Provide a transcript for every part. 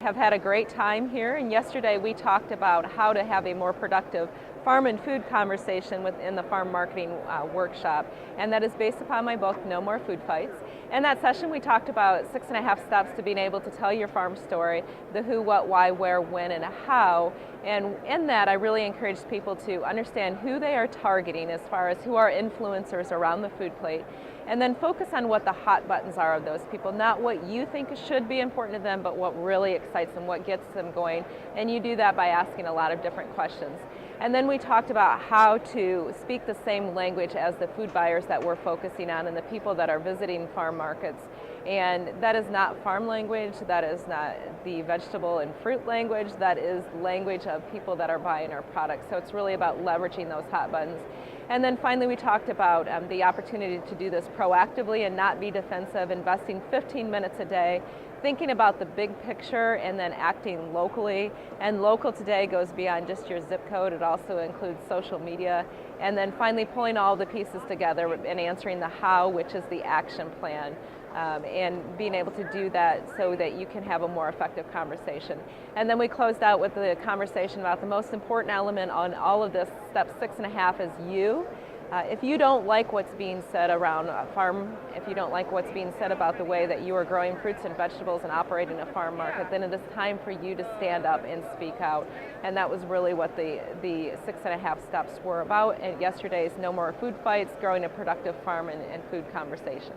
have had a great time here, and yesterday we talked about how to have a more productive farm and food conversation within the farm marketing workshop, and that is based upon my book, No More Food Fights. In that session we talked about 6.5 steps to being able to tell your farm story, the who, what, why, where, when, and how, and in that I really encourage people to understand who they are targeting as far as who are influencers around the food plate, and then focus on what the hot buttons are of those people, not what you think should be important to them, but what really excites them, what gets them going, and you do that by asking a lot of different questions. And then we talked about how to speak the same language as the food buyers that we're focusing on and the people that are visiting farm markets. And that is not farm language, that is not the vegetable and fruit language, that is language of people that are buying our products. So it's really about leveraging those hot buttons. And then finally we talked about the opportunity to do this proactively and not be defensive, investing 15 minutes a day, thinking about the big picture and then acting locally. And local today goes beyond just your zip code, it also includes social media. And then finally pulling all the pieces together and answering the how, which is the action plan. And being able to do that so that you can have a more effective conversation. And then we closed out with the conversation about the most important element on all of this, step 6.5 is you. If you don't like what's being said around a farm, if you don't like what's being said about the way that you are growing fruits and vegetables and operating a farm market, then it is time for you to stand up and speak out. And that was really what the 6.5 steps were about at yesterday's No More Food Fights, Growing a Productive Farm and Food Conversation.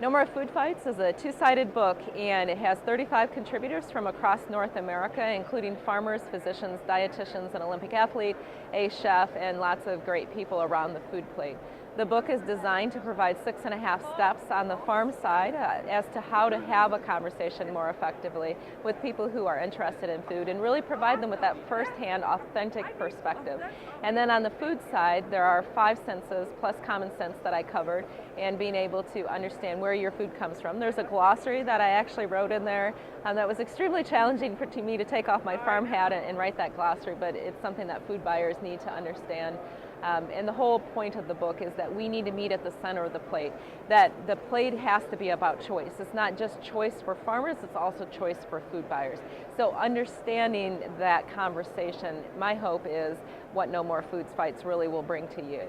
No More Food Fights is a two-sided book, and it has 35 contributors from across North America, including farmers, physicians, dietitians, an Olympic athlete, a chef, and lots of great people around the food plate. The book is designed to provide 6.5 steps on the farm side as to how to have a conversation more effectively with people who are interested in food and really provide them with that first-hand, authentic perspective. And then on the food side, there are 5 senses plus common sense that I covered, and being able to understand where your food comes from. There's a glossary that I actually wrote in there that was extremely challenging for me to take off my farm hat and write that glossary, but it's something that food buyers need to understand. And the whole point of the book is that we need to meet at the center of the plate, that the plate has to be about choice. It's not just choice for farmers, it's also choice for food buyers. So understanding that conversation, my hope is what No More Food Fights really will bring to you.